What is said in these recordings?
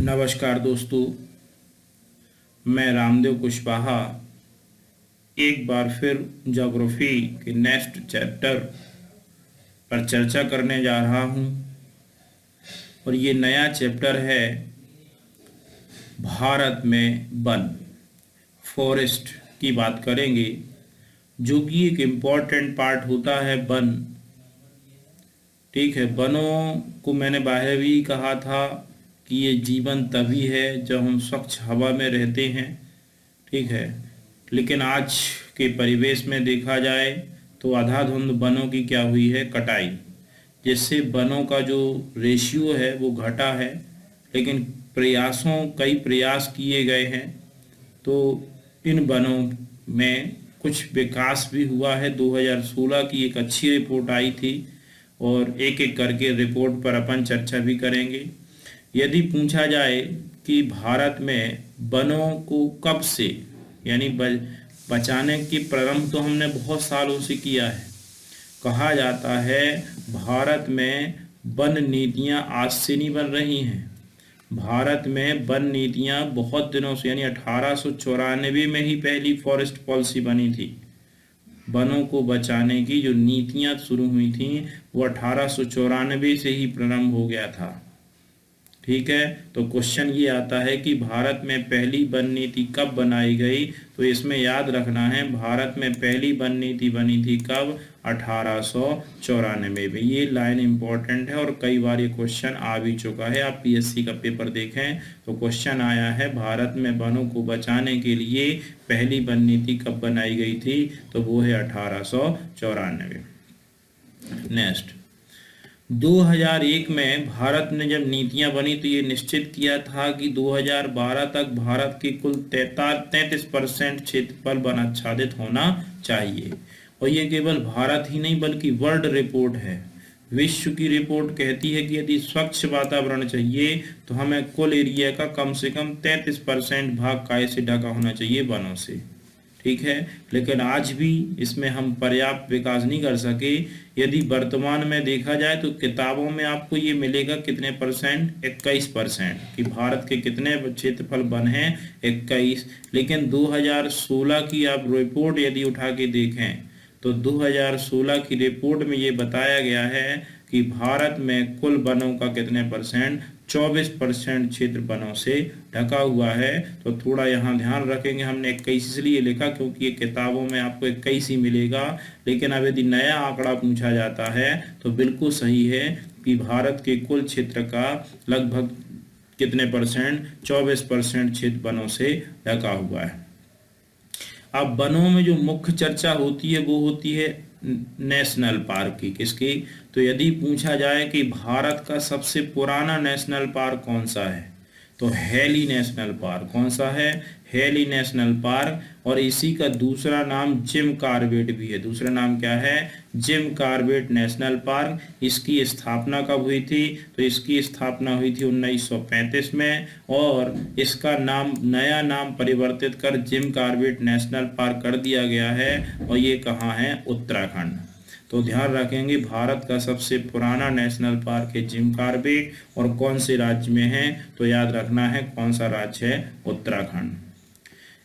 नमस्कार दोस्तों, मैं रामदेव कुशवाहा एक बार फिर ज्योग्राफी के नेक्स्ट चैप्टर पर चर्चा करने जा रहा हूं। और ये नया चैप्टर है भारत में वन, फॉरेस्ट की बात करेंगे, जो कि एक इम्पॉर्टेंट पार्ट होता है वन। ठीक है, वनों को मैंने बाहर भी कहा था कि ये जीवन तभी है जब हम स्वच्छ हवा में रहते हैं। ठीक है, लेकिन आज के परिवेश में देखा जाए तो आधाधुंध वनों की क्या हुई है, कटाई, जिससे वनों का जो रेशियो है वो घटा है। लेकिन कई प्रयास किए गए हैं तो इन वनों में कुछ विकास भी हुआ है। 2016 की एक अच्छी रिपोर्ट आई थी और एक एक करके रिपोर्ट पर अपन चर्चा भी करेंगे। यदि पूछा जाए कि भारत में वनों को कब से यानी बचाने की प्रारंभ तो हमने बहुत सालों से किया है। कहा जाता है भारत में वन नीतियां आज से नहीं बन रही हैं। भारत में वन नीतियां बहुत दिनों से यानी 1894 में ही पहली फॉरेस्ट पॉलिसी बनी थी। वनों को बचाने की जो नीतियां शुरू हुई थी वो 1894 से ही प्रारंभ हो गया था। ठीक है, तो क्वेश्चन ये आता है कि भारत में पहली वन नीति कब बनाई गई। तो इसमें याद रखना है भारत में पहली वन नीति बनी थी कब, 1894 में। ये लाइन इंपॉर्टेंट है और कई बार ये क्वेश्चन आ भी चुका है। आप पीएससी का पेपर देखें तो क्वेश्चन आया है भारत में वनों को बचाने के लिए पहली वन नीति कब बनाई गई थी, तो वो है 1894। नेक्स्ट, 2001 में भारत ने जब नीतियां बनी तो ये निश्चित किया था कि 2012 तक भारत के कुल 33% क्षेत्रफल वन आच्छादित होना चाहिए। और ये केवल भारत ही नहीं बल्कि वर्ल्ड रिपोर्ट है। विश्व की रिपोर्ट कहती है कि यदि स्वच्छ वातावरण चाहिए तो हमें कुल एरिया का कम से कम 33% भाग काय से ढका होना चाहिए, वनों से। ठीक है, लेकिन आज भी इसमें हम पर्याप्त विकास नहीं कर सके। यदि वर्तमान में देखा जाए तो किताबों में आपको ये मिलेगा कितने परसेंट, 21%, कि भारत के कितने क्षेत्रफल वन हैं, 21। लेकिन 2016 की आप रिपोर्ट यदि उठा के देखें तो 2016 की रिपोर्ट में ये बताया गया है कि भारत में कुल वनों का कितने परसेंट, 24% क्षेत्र वनों से ढका हुआ है। तो थोड़ा यहाँ ध्यान रखेंगे, हमने 21 इसलिए लिखा क्योंकि ये किताबों में आपको 21 ही मिलेगा। लेकिन अब यदि नया आंकड़ा पूछा जाता है तो बिल्कुल सही है कि भारत के कुल क्षेत्र का लगभग कितने परसेंट, 24% क्षेत्र वनों से ढका हुआ है। अब वनों में जो मुख्य चर्चा होती है वो होती है नेशनल पार्क की। किसकी, तो यदि पूछा जाए कि भारत का सबसे पुराना नेशनल पार्क कौन सा है तो हैली नेशनल पार्क। कौन सा है, हैली नेशनल पार्क। और इसी का दूसरा नाम जिम कॉर्बेट भी है। दूसरा नाम क्या है, जिम कॉर्बेट नेशनल पार्क। इसकी स्थापना कब हुई थी, तो इसकी स्थापना हुई थी 1935 में और इसका नाम, नया नाम परिवर्तित कर जिम कॉर्बेट नेशनल पार्क कर दिया गया है। और ये कहाँ है, उत्तराखंड। तो ध्यान रखेंगे भारत का सबसे पुराना नेशनल पार्क है जिम कॉर्बेट। और कौन से राज्य में है, तो याद रखना है कौन सा राज्य है, उत्तराखंड।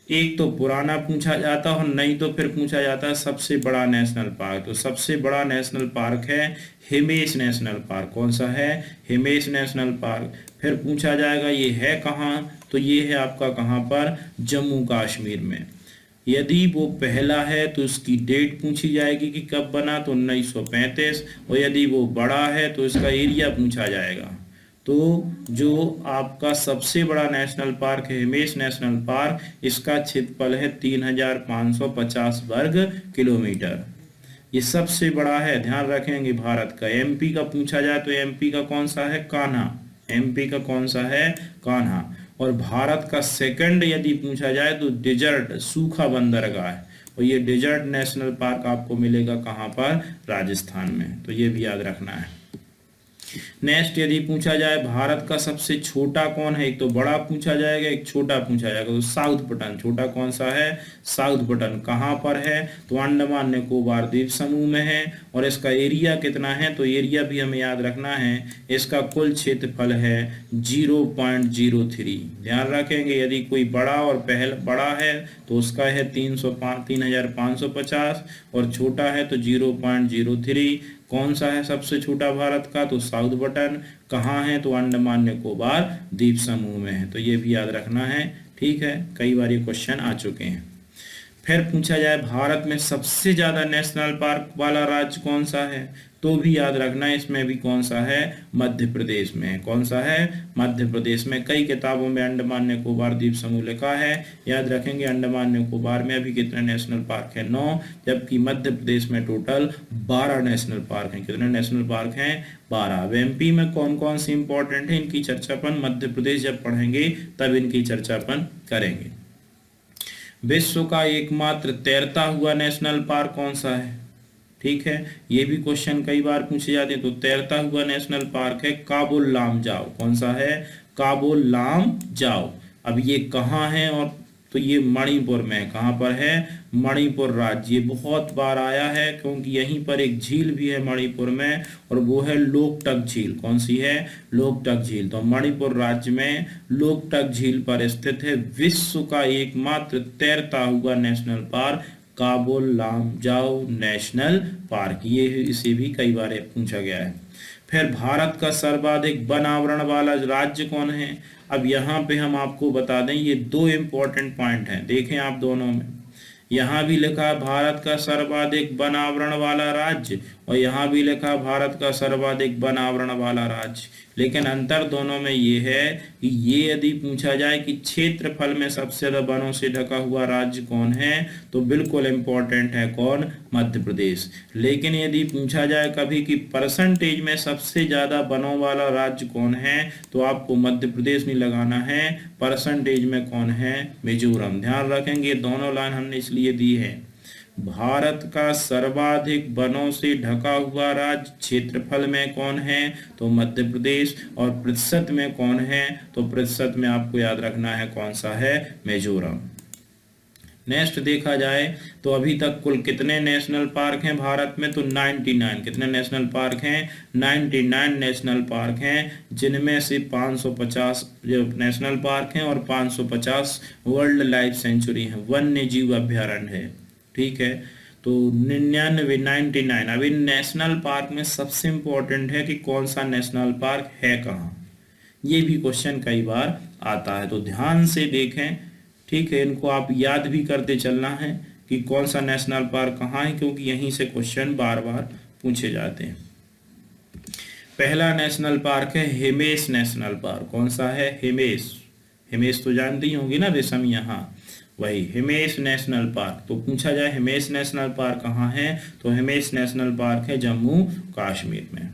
एक तो पुराना पूछा जाता है और नहीं तो फिर पूछा जाता है सबसे बड़ा नेशनल पार्क। तो सबसे बड़ा नेशनल पार्क है हिमेश नेशनल पार्क। कौन सा है, हिमेश नेशनल पार्क। फिर पूछा जाएगा ये है कहाँ, तो ये है आपका कहाँ पर, जम्मू कश्मीर में। यदि वो पहला है तो उसकी डेट पूछी जाएगी कि कब बना, तो 1935। और यदि वो बड़ा है तो इसका एरिया पूछा जाएगा। तो जो आपका सबसे बड़ा नेशनल पार्क है हिमेश नेशनल पार्क, इसका क्षेत्रफल है 3550 वर्ग किलोमीटर। ये सबसे बड़ा है, ध्यान रखेंगे भारत का। एमपी का पूछा जाए तो एमपी का कौन सा है, कान्हा। एमपी का कौन सा है, कान्हा। और भारत का सेकंड यदि पूछा जाए तो डिजर्ट, सूखा बंदरगाह है। और ये डिजर्ट नेशनल पार्क आपको मिलेगा कहाँ पर, राजस्थान में। तो ये भी याद रखना है। नेक्स्ट यदि पूछा जाए भारत का सबसे छोटा कौन है, एक तो बड़ा पूछा जाएगा, एक छोटा पूछा जाएगा। तो साउथ बटन छोटा कौन सा है, साउथ बटन कहाँ पर है, तो अंडमान निकोबार द्वीप समूह में है। और इसका एरिया कितना है, तो एरिया भी हमें याद रखना है, इसका कुल क्षेत्रफल है 0.03। ध्यान रखेंगे यदि कोई बड़ा और बड़ा है तो उसका है 3,550 और छोटा है तो 0.03। कौन सा है सबसे छोटा भारत का, तो साउथ बटन। कहाँ है, तो अंडमान निकोबार द्वीप समूह में है। तो ये भी याद रखना है, ठीक है, कई बार ये क्वेश्चन आ चुके हैं। फिर पूछा जाए भारत में सबसे ज्यादा नेशनल पार्क वाला राज्य कौन सा है, तो भी याद रखना है, इसमें भी कौन सा है, मध्य प्रदेश में। कौन सा है, मध्य प्रदेश में। कई किताबों में अंडमान निकोबार द्वीप समूह लिखा है, याद रखेंगे। अंडमान निकोबार में अभी कितने नेशनल पार्क है, 9, जबकि मध्य प्रदेश में टोटल 12 नेशनल पार्क हैं। कितने नेशनल पार्क हैं, 12। अब एमपी में कौन कौन से इंपॉर्टेंट है, इनकी चर्चा अपन मध्य प्रदेश जब पढ़ेंगे तब इनकी चर्चा अपन करेंगे। विश्व का एकमात्र तैरता हुआ नेशनल पार्क कौन सा है, ठीक है, ये भी क्वेश्चन कई बार पूछे जाते हैं। तो तैरता हुआ नेशनल पार्क है काबुल लामजाओ। कौन सा है, काबुल लामजाओ। अब ये कहाँ है, और तो ये मणिपुर में। कहाँ पर है, मणिपुर राज्य। ये बहुत बार आया है क्योंकि यहीं पर एक झील भी है मणिपुर में, और वो है लोकटक झील। कौन सी है, लोकटक झील। तो मणिपुर राज्य में लोकटक झील पर स्थित है विश्व का एकमात्र तैरता हुआ national park Kabul Lamjao national park. ये इसे भी कई बार पूछा गया है। फिर भारत का सर्वाधिक वन आवरण वाला राज्य कौन है। अब यहाँ पे हम आपको बता दें, ये 2 इंपॉर्टेंट पॉइंट हैं, देखें आप दोनों में। यहाँ भी लिखा भारत का सर्वाधिक वन आवरण वाला राज्य, और यहाँ भी लिखा भारत का सर्वाधिक वन आवरण वाला राज्य। लेकिन अंतर दोनों में ये है कि ये यदि पूछा जाए कि क्षेत्रफल में सबसे ज्यादा वनों से ढका हुआ राज्य कौन है, तो बिल्कुल इंपॉर्टेंट है कौन, मध्य प्रदेश। लेकिन यदि पूछा जाए कभी कि परसेंटेज में सबसे ज्यादा वनों वाला राज्य कौन है, तो आपको मध्य प्रदेश नहीं लगाना है, परसेंटेज में कौन है, मिजोरम। ध्यान रखेंगे दोनों लाइन हमने इसलिए दी है। भारत का सर्वाधिक वनों से ढका हुआ राज्य क्षेत्रफल में कौन है, तो मध्य प्रदेश। और प्रतिशत में कौन है, तो प्रतिशत में आपको याद रखना है कौन सा है, मिजोरम। नेक्स्ट देखा जाए तो अभी तक कुल कितने नेशनल पार्क हैं भारत में, तो 99। कितने नेशनल पार्क हैं, 99 नेशनल पार्क हैं, जिनमें से 550 जो नेशनल पार्क हैं और 550 वर्ल्ड लाइफ सेंचुरी है, वन्य जीव अभ्यारण्य है, ठीक है। तो 99 अब इन नेशनल पार्क में सबसे इंपॉर्टेंट है कि कौन सा नेशनल पार्क है कहाँ, ये भी क्वेश्चन कई बार आता है। तो ध्यान से देखें, ठीक है, इनको आप याद भी करते चलना है कि कौन सा नेशनल पार्क कहाँ है, क्योंकि यहीं से क्वेश्चन बार बार पूछे जाते हैं। पहला नेशनल पार्क है हिमेश नेशनल पार्क। कौन सा है, हिमेश। हिमेश तो जानती होंगी ना, रेशम, यहाँ वही हिमेश नेशनल पार्क। तो पूछा जाए हिमेश नेशनल पार्क कहाँ है, तो हिमेश नेशनल पार्क है जम्मू कश्मीर में।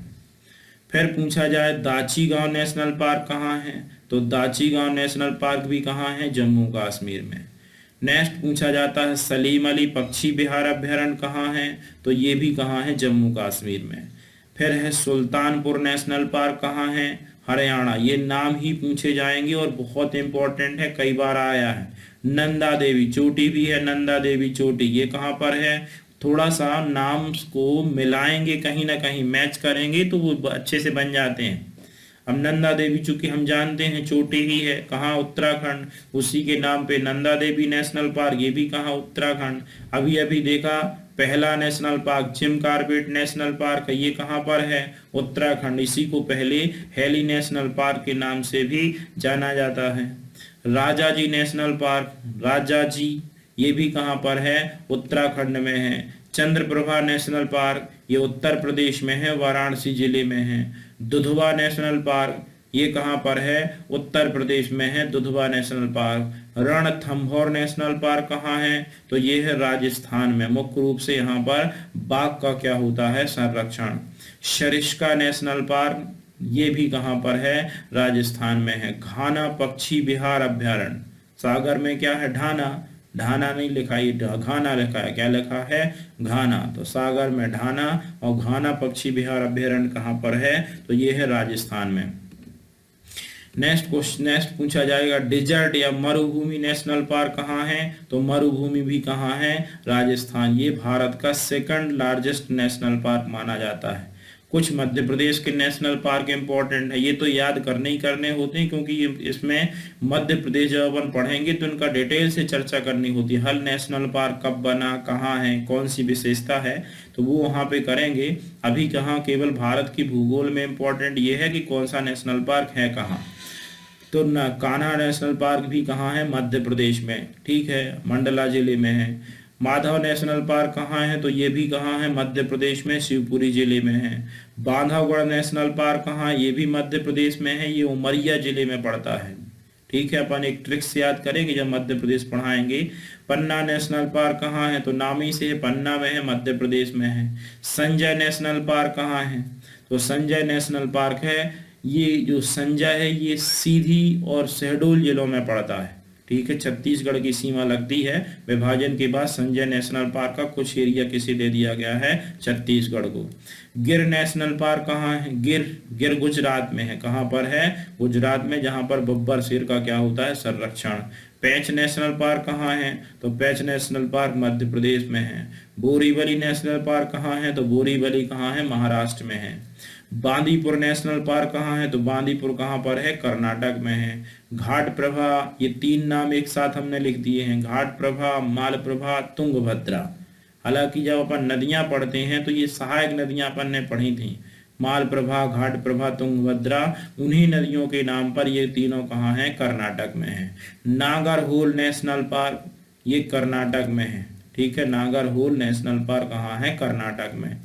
फिर पूछा जाए दाची गांव नेशनल पार्क कहाँ है, तो दाची गांव नेशनल पार्क भी कहाँ है, जम्मू कश्मीर में। नेक्स्ट पूछा जाता है सलीम अली पक्षी विहार अभ्यारण्य कहाँ है, तो ये भी कहाँ है, जम्मू कश्मीर में। फिर है सुल्तानपुर नेशनल पार्क कहाँ है, हरियाणा। ये नाम ही पूछे जाएंगे और बहुत इंपॉर्टेंट है, कई बार आया है। नंदा देवी चोटी भी है, नंदा देवी चोटी, ये कहाँ पर है, थोड़ा सा नाम को मिलाएंगे, कहीं ना कहीं मैच करेंगे तो वो अच्छे से बन जाते हैं। अब नंदा देवी चूंकि हम जानते हैं चोटी ही है, कहाँ, उत्तराखंड, उसी के नाम पे नंदा देवी नेशनल पार्क, ये भी कहाँ, उत्तराखंड। अभी अभी देखा पहला national park Jim Corbett national park, ये कहाँ पर है, उत्तराखंड। इसी को पहले हेली नेशनल पार्क के नाम से भी जाना जाता है। राजाजी नेशनल पार्क, राजाजी, ये भी कहाँ पर है, उत्तराखंड में है। चंद्रप्रभा नेशनल पार्क, ये उत्तर प्रदेश में है, वाराणसी जिले में है। दुधवा नेशनल पार्क, ये कहाँ पर है, उत्तर प्रदेश में है, Dudhwa national park. Ranthambore national park कहाँ है, तो ये है राजस्थान में। मुख्य रूप से यहाँ पर बाघ का क्या होता है, संरक्षण। सरिस्का नेशनल पार्क, ये भी कहाँ पर है, राजस्थान में है। घाना पक्षी विहार अभ्यारण्य, सागर में क्या है, ढाना, ढाना नहीं लिखा, ये घाना लिखा है। क्या लिखा है? घाना। तो सागर में ढाना और घाना पक्षी विहार अभ्यारण्य कहाँ पर है? तो ये है राजस्थान में। नेक्स्ट पूछा जाएगा, डिजर्ट या मरुभूमि नेशनल पार्क कहाँ है? तो मरुभूमि भी कहाँ है? राजस्थान। ये भारत का सेकंड लार्जेस्ट नेशनल पार्क माना जाता है। कुछ मध्य प्रदेश के नेशनल पार्क इंपॉर्टेंट है, ये तो याद करने ही करने होते हैं, क्योंकि ये इसमें मध्य प्रदेश जब अपन पढ़ेंगे तो इनका डिटेल से चर्चा करनी होती है। हर नेशनल पार्क कब बना, कहाँ है, कौन सी विशेषता है, तो वो वहाँ पे करेंगे। अभी कहाँ केवल भारत की भूगोल में इंपॉर्टेंट ये है कि कौन सा नेशनल पार्क है कहाँ। तो कान्हा नेशनल पार्क भी कहाँ है? मध्य प्रदेश में। ठीक है, मंडला जिले में है। माधव नेशनल पार्क कहाँ है? तो ये भी कहाँ है? मध्य प्रदेश में, शिवपुरी जिले में है। बांधवगढ़ नेशनल पार्क कहाँ? ये भी मध्य प्रदेश में है, ये उमरिया जिले में पड़ता है। ठीक है, अपन एक ट्रिक्स याद करेंगे जब मध्य प्रदेश पढ़ाएंगे। पन्ना नेशनल पार्क कहाँ है? तो नाम ही से पन्ना में है, मध्य प्रदेश में है। संजय नेशनल पार्क कहाँ है? तो संजय नेशनल पार्क है, ये जो संजय है ये सीधी और शहडोल जिलों में पड़ता है। ठीक है, छत्तीसगढ़ की सीमा लगती है। विभाजन के बाद संजय नेशनल पार्क का कुछ एरिया किसे दे दिया गया है? छत्तीसगढ़ को। गिर नेशनल पार्क कहाँ है? गिर गुजरात में है। कहाँ पर है? गुजरात में, जहाँ पर बब्बर शेर का क्या होता है? संरक्षण। पेंच नेशनल पार्क कहाँ है? तो पेंच नेशनल पार्क मध्य प्रदेश में है। बोरीवली नेशनल पार्क कहाँ है? तो बोरीवली कहाँ है? महाराष्ट्र में है। बांदीपुर नेशनल पार्क कहाँ है? तो बांदीपुर कहाँ पर है? कर्नाटक में है। घाट प्रभा, ये तीन नाम एक साथ हमने लिख दिए हैं, घाट प्रभा, मालप्रभा, तुंगभद्रा। हालांकि जब अपन नदियां पढ़ते हैं तो ये सहायक नदियां अपन ने पढ़ी थी, मालप्रभा, घाट प्रभा, तुंगभद्रा, उन्हीं नदियों के नाम पर ये तीनों कहाँ हैं? कर्नाटक में है। नागरहोल नेशनल पार्क, ये कर्नाटक में है। ठीक है, नागरहोल नेशनल पार्क कहाँ है? कर्नाटक में।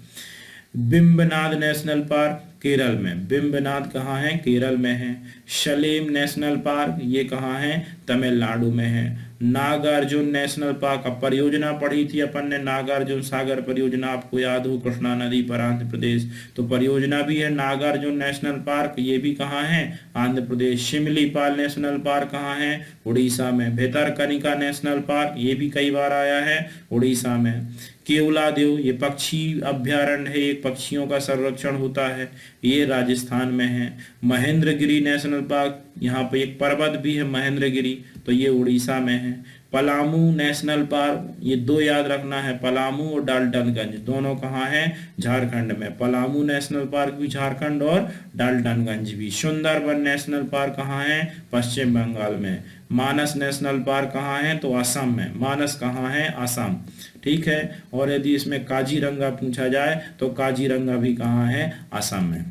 बिम्बनाद नेशनल पार्क केरल में। बिम्बनाद कहाँ है? केरल में है। शलेम नेशनल पार्क, ये कहाँ है? तमिलनाडु में है। नागार्जुन नेशनल पार्क, अब परियोजना पढ़ी थी अपन ने, नागार्जुन सागर परियोजना, आपको याद हो, कृष्णा नदी पर आंध्र प्रदेश, तो परियोजना भी है नागार्जुन नेशनल पार्क, ये भी कहाँ है? आंध्र प्रदेश। शिमलीपाल नेशनल पार्क कहाँ है? उड़ीसा में। भितरकनिका नेशनल पार्क, ये भी कई बार आया है, उड़ीसा में। केवलादेव, ये पक्षी अभ्यारण्य है, एक पक्षियों का संरक्षण होता है, ये राजस्थान में है। महेंद्रगिरी नेशनल पार्क, यहाँ पे एक पर्वत भी है महेंद्रगिरी, तो ये उड़ीसा में है। पलामू नेशनल पार्क, ये दो याद रखना है, पलामू और डाल्टनगंज, दोनों कहाँ है? झारखंड में। पलामू नेशनल पार्क भी झारखंड और डाल्टनगंज भी। सुंदरबन नेशनल पार्क कहाँ है? पश्चिम बंगाल में। मानस नेशनल पार्क कहाँ है? तो असम में। मानस कहाँ है? असम। ठीक है, और यदि इसमें काजीरंगा पूछा जाए तो काजीरंगा भी कहाँ है? असम में।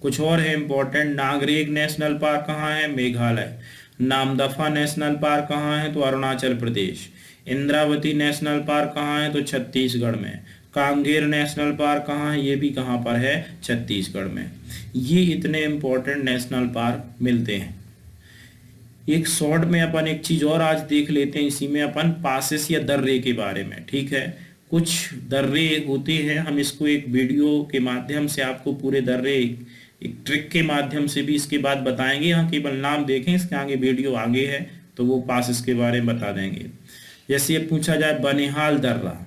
कुछ और है इंपॉर्टेंट, नागरेग नेशनल पार्क कहाँ है? मेघालय। नामदफा नेशनल पार्क कहाँ है? तो अरुणाचल प्रदेश। इंद्रावती नेशनल पार्क कहाँ है? तो छत्तीसगढ़ में। कांगेर नेशनल पार्क कहाँ है? ये भी कहाँ पर है? छत्तीसगढ़ में। ये इतने इंपॉर्टेंट नेशनल पार्क मिलते हैं। एक शॉर्ट में अपन एक चीज और आज देख लेते हैं, इसी में अपन पासेस या दर्रे के बारे में। ठीक है, कुछ दर्रे होते हैं, हम इसको एक वीडियो के माध्यम से आपको पूरे दर्रे एक ट्रिक के माध्यम से भी इसके बाद बताएंगे। यहाँ केवल नाम देखें, इसके आगे वीडियो आगे है तो वो पासेस के बारे में बता देंगे। जैसे ये पूछा जाए बनिहाल दर्रा,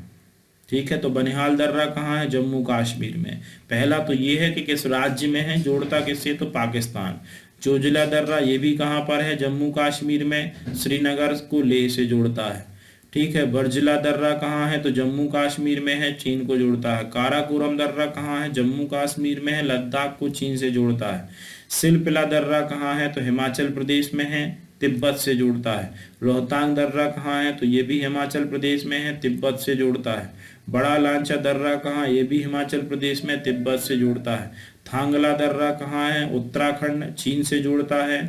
ठीक है, तो बनिहाल दर्रा कहाँ है? जम्मू कश्मीर में। पहला तो ये है कि किस राज्य में है, जोड़ता किससे? तो पाकिस्तान। जोजिला दर्रा, ये भी कहाँ पर है? जम्मू कश्मीर में, श्रीनगर को लेह से जोड़ता है। ठीक है, बर्जिला दर्रा कहाँ है? तो जम्मू कश्मीर में है, चीन को जोड़ता है। काराकोरम दर्रा कहाँ है? जम्मू कश्मीर में है, लद्दाख को चीन से जोड़ता है। सिलपिला दर्रा कहाँ है? तो हिमाचल प्रदेश में है, तिब्बत से जोड़ता है। रोहतांग दर्रा कहाँ है? तो ये भी हिमाचल प्रदेश में है, तिब्बत से जोड़ता है। बड़ा लांचा दर्रा कहाँ? ये भी हिमाचल प्रदेश में, तिब्बत से जोड़ता है। थांगला दर्रा कहाँ है? उत्तराखंड, चीन से जोड़ता है।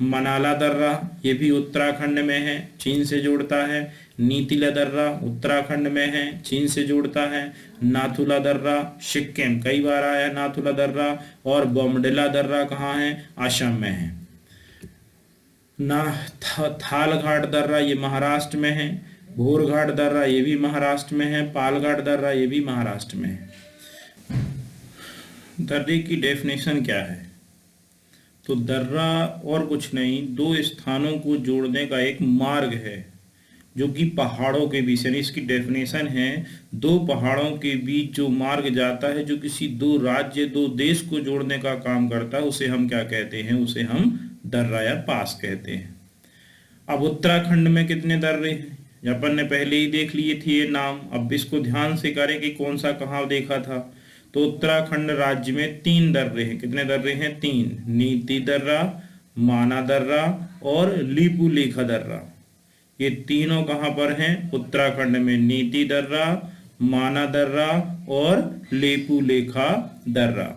मनाला दर्रा, ये भी उत्तराखंड में है, चीन से जोड़ता है। नीतिला दर्रा उत्तराखंड में है, चीन से जोड़ता है। नाथुला दर्रा सिक्किम, कई बार आया नाथुला दर्रा। और बोमडिला दर्रा कहाँ है? असम में है। थालघाट दर्रा ये महाराष्ट्र में है। भोरघाट दर्रा ये भी महाराष्ट्र में है। पालघाट दर्रा ये भी महाराष्ट्र में है। दर्रे की डेफिनेशन क्या है? तो दर्रा और कुछ नहीं, दो स्थानों को जोड़ने का एक मार्ग है। जो कि पहाड़ों के बीच, यानी इसकी डेफिनेशन है दो पहाड़ों के बीच जो मार्ग जाता है, जो किसी दो राज्य दो देश को जोड़ने का काम करता है, उसे हम क्या कहते हैं, उसे हम दर्रा या पास कहते हैं। अब उत्तराखंड में कितने दर्रे हैं, अपन ने पहले ही देख लिए थे ये नाम। अब इसको ध्यान से करें कि कौन सा कहाँ देखा था। तो उत्तराखंड राज्य में 3 दर्रे हैं। कितने दर्रे हैं? 3। नीति दर्रा, माना दर्रा और लीपुलेखा दर्रा। ये तीनों कहाँ पर हैं? उत्तराखंड में। नीति दर्रा, माना दर्रा और लीपुलेखा दर्रा।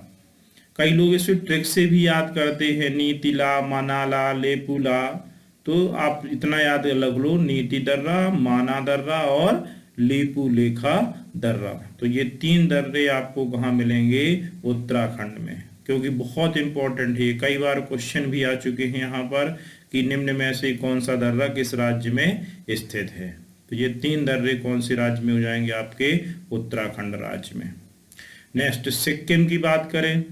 कई लोग इसे ट्रिक से भी याद करते हैं, नीतिला, मानाला, लेपुला। तो आप इतना याद लग लो, नीति दर्रा, माना दर्रा और लीपुलेखा दर्रा। तो ये 3 दर्रे आपको कहाँ मिलेंगे? उत्तराखंड में, क्योंकि बहुत इंपॉर्टेंट है। कई बार क्वेश्चन भी आ चुके हैं यहाँ पर कि निम्न में से कौन सा दर्रा किस राज्य में स्थित है। तो ये 3 दर्रे कौन से राज्य में हो जाएंगे? आपके उत्तराखंड राज्य में। नेक्स्ट सिक्किम की बात करें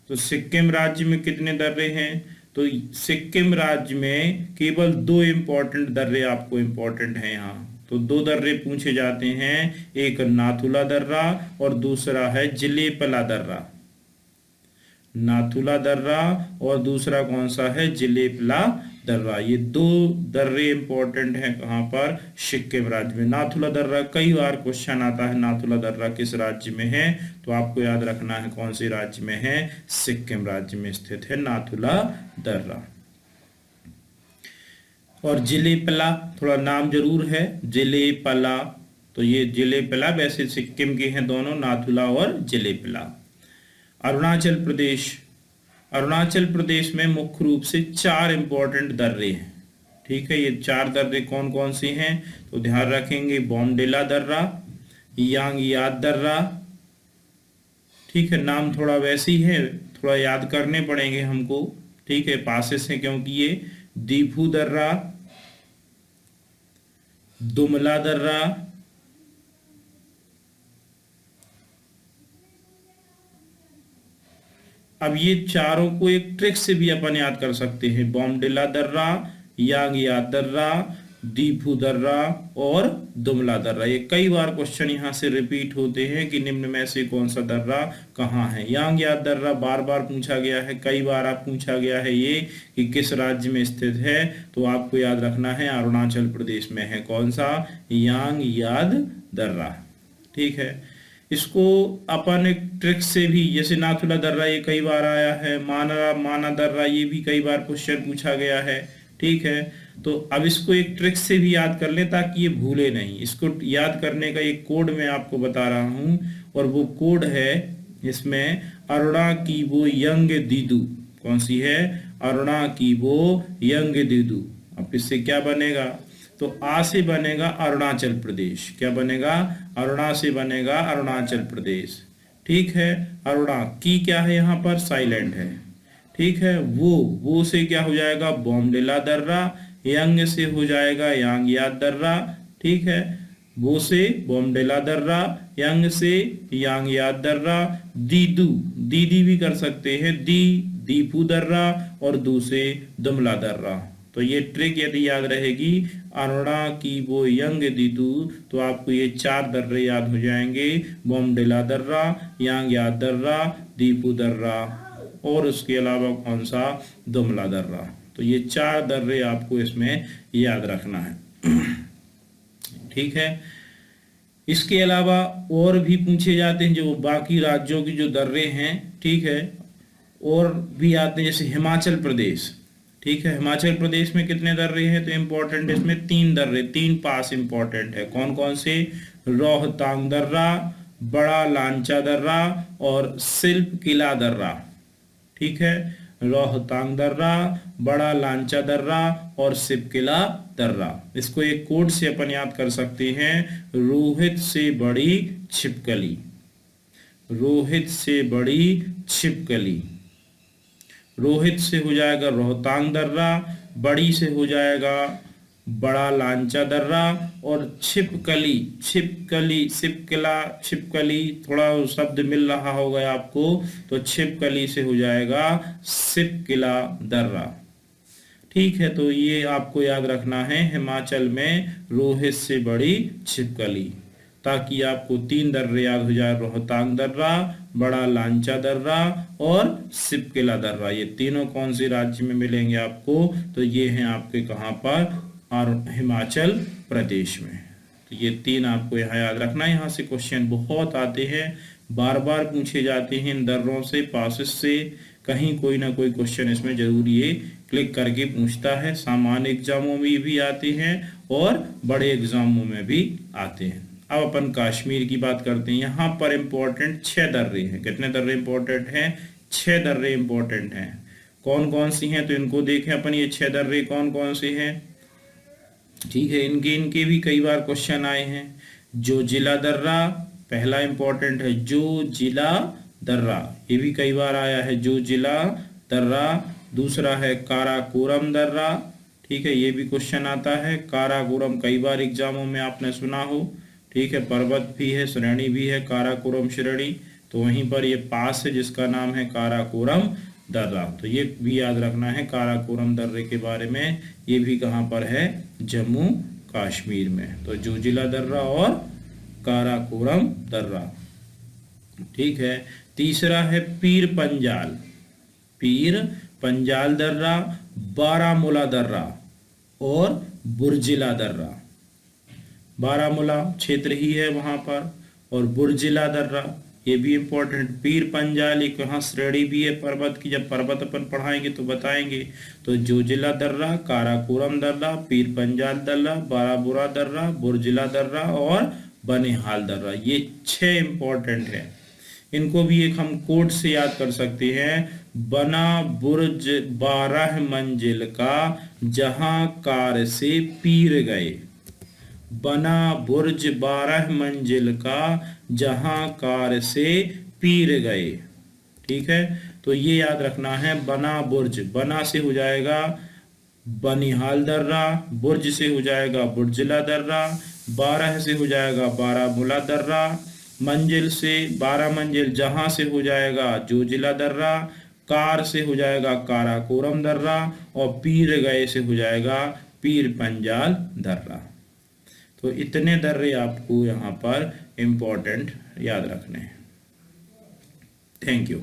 तो सिक्किम राज्य में कितने दर्रे हैं? तो सिक्किम राज्य में केवल 2 इंपॉर्टेंट दर्रे आपको इंपॉर्टेंट हैं यहाँ। तो 2 दर्रे पूछे जाते हैं, एक नाथुला दर्रा और दूसरा है जिलेपला दर्रा। नाथुला दर्रा और दूसरा कौन सा है? जिलेपला दर्रा। ये 2 दर्रे इंपॉर्टेंट हैं कहाँ पर? सिक्किम राज्य में। नाथुला दर्रा कई बार क्वेश्चन आता है, नाथुला दर्रा किस राज्य में है? तो आपको याद रखना है कौन से राज्य में है? सिक्किम राज्य में स्थित है नाथुला दर्रा। और जिलेपला, थोड़ा नाम जरूर है, जिलेपला। तो ये जिलेपला वैसे सिक्किम के हैं दोनों, नाथुला और जिलेपला। अरुणाचल प्रदेश, अरुणाचल प्रदेश में मुख्य रूप से 4 इंपॉर्टेंट दर्रे हैं। ठीक है, ये 4 दर्रे कौन कौन से हैं? तो ध्यान रखेंगे, बॉमडिला दर्रा, यांगयाद दर्रा। ठीक है, नाम थोड़ा वैसे ही है, थोड़ा याद करने पड़ेंगे हमको। ठीक है, पासेस हैं क्योंकि ये। दीफू दर्रा, दुमला दर्रा, अब ये चारों को एक ट्रिक से भी अपन याद कर सकते हैं। बॉमडिला दर्रा, यांगयाद दर्रा, दीफू दर्रा और दुमला दर्रा। ये कई बार क्वेश्चन यहाँ से रिपीट होते हैं कि निम्न में से कौन सा दर्रा कहाँ है। यांगयाद दर्रा बार बार पूछा गया है, कई बार आप पूछा गया है ये कि किस राज्य में स्थित है। तो आपको याद रखना है अरुणाचल प्रदेश में है। कौन सा? यांगयाद दर्रा। ठीक है, इसको अपन एक ट्रिक से भी, जैसे नाथुला दर्रा ये कई बार आया है, माना दर्रा ये भी कई बार क्वेश्चन पूछा गया है। ठीक है, तो अब इसको एक ट्रिक से भी याद कर ले ताकि ये भूले नहीं। इसको याद करने का एक कोड मैं आपको बता रहा हूं, और वो कोड है इसमें अरुणा की वो यंग दीदू। कौन सी है? अरुणा की वो यंग दीदू। अब इससे क्या बनेगा? तो आ से बनेगा अरुणाचल प्रदेश। क्या बनेगा? अरुणा से बनेगा अरुणाचल प्रदेश। ठीक है, अरुणा की क्या है यहाँ पर? साइलेंट है। ठीक है, वो से क्या हो जाएगा? बॉमडिला दर्रा। यंग से हो जाएगा यांगयाद दर्रा। ठीक है, वो से बॉमडिला दर्रा, यंग से यांगयाद दर्रा, दीदू दीदी भी कर सकते हैं, दीफू दर्रा और दू से दुमला दर्रा। तो ये ट्रिक यदि याद रहेगी, अरुणा की वो यंग दीदू, तो आपको ये 4 दर्रे याद हो जाएंगे। बॉमडिला दर्रा, यांगयाद दर्रा, दीफू दर्रा और उसके अलावा कौन सा? दुमला दर्रा। तो ये 4 दर्रे आपको इसमें याद रखना है। ठीक है, इसके अलावा और भी पूछे जाते हैं जो बाकी राज्यों की जो दर्रे हैं। ठीक है, और भी आते हैं, जैसे हिमाचल प्रदेश। ठीक है, हिमाचल प्रदेश में कितने दर्रे हैं? तो इंपॉर्टेंट इसमें 3 दर्रे, 3 पास इंपॉर्टेंट है। कौन कौन से? रोहतांग दर्रा, बड़ा लांचा दर्रा और शिल्प किला दर्रा। ठीक है, रोहतांग दर्रा, बड़ा लांचा दर्रा और शिल्पकिला दर्रा। इसको एक कोड से अपन याद कर सकते हैं, रोहित से बड़ी छिपकली। रोहित से बड़ी छिपकली। रोहित से हो जाएगा रोहतांग दर्रा, बड़ी से हो जाएगा बड़ा लांचा दर्रा और छिपकली छिपकली थोड़ा शब्द मिल रहा होगा आपको, तो छिपकली से हो जाएगा शिपकिला दर्रा। ठीक है, तो ये आपको याद रखना है, हिमाचल में रोहित से बड़ी छिपकली, ताकि आपको 3 दर्रे याद हो जाए, रोहतांग दर्रा, बड़ा लांचा दर्रा और सिपकिला दर्रा। ये तीनों कौन से राज्य में मिलेंगे आपको? तो ये हैं आपके कहाँ पर? और हिमाचल प्रदेश में। तो ये 3 आपको यहाँ याद रखना है। यहाँ से क्वेश्चन बहुत आते हैं, बार बार पूछे जाते हैं इन दर्रों से, पासेस से, कहीं कोई ना कोई क्वेश्चन इसमें जरूर ये क्लिक करके पूछता है। सामान्य एग्जामों में भी आते हैं और बड़े एग्जामों में भी आते हैं। अब अपन कश्मीर की बात करते हैं। यहाँ पर इंपॉर्टेंट 6 दर्रे हैं। कितने दर्रे इंपॉर्टेंट हैं? 6 दर्रे इंपॉर्टेंट हैं। कौन कौन सी हैं? तो इनको देखें अपन, ये 6 दर्रे कौन कौन से हैं। ठीक है, इनके भी कई बार क्वेश्चन आए हैं। जो जिला दर्रा पहला इंपॉर्टेंट है, जो जिला दर्रा, ये भी कई बार आया है, जो जिला दर्रा। दूसरा है काराकोरम दर्रा। ठीक है, ये भी क्वेश्चन आता है। काराकोरम कई बार एग्जामों में आपने सुना हो। ठीक है, पर्वत भी है, श्रेणी भी है काराकोरम श्रेणी, तो वहीं पर ये पास है जिसका नाम है काराकोरम दर्रा। तो ये भी याद रखना है काराकोरम दर्रे के बारे में। ये भी कहाँ पर है? जम्मू कश्मीर में। तो जोजिला दर्रा और काराकोरम दर्रा। ठीक है, तीसरा है पीर पंजाल, पीर पंजाल दर्रा, बारामूला दर्रा और बुर्जिला दर्रा। बारामूला क्षेत्र ही है वहां पर, और बुर्जिला दर्रा ये भी इंपॉर्टेंट। पीर पंजाल एक यहाँ श्रेणी भी है पर्वत की, जब पर्वत अपन पढ़ाएंगे तो बताएंगे। तो जोजिला दर्रा, काराकोरम दर्रा, पीर पंजाल दर्रा, बारामूला दर्रा, बुर्जिला दर्रा और बनिहाल दर्रा, ये 6 इंपॉर्टेंट है। इनको भी एक हम कोड से याद कर सकते हैं। बना बुर्ज 12 मंजिल का, जहां कार से पीर गए। बना बुर्ज 12 मंजिल का, जहां कार से पीर गए। ठीक है, तो ये याद रखना है। बना बुर्ज, बना से हो जाएगा बनिहाल दर्रा, बुर्ज से हो जाएगा बुर्जिला दर्रा, 12 से हो जाएगा बारामूला दर्रा, मंजिल से 12 मंजिल जहां से हो जाएगा जोजिला दर्रा, कार से हो जाएगा काराकोरम दर्रा और पीर गए से हो जाएगा पीर पंजाल दर्रा। तो इतने दर्रे आपको यहाँ पर इम्पोर्टेंट याद रखने हैं। Thank you.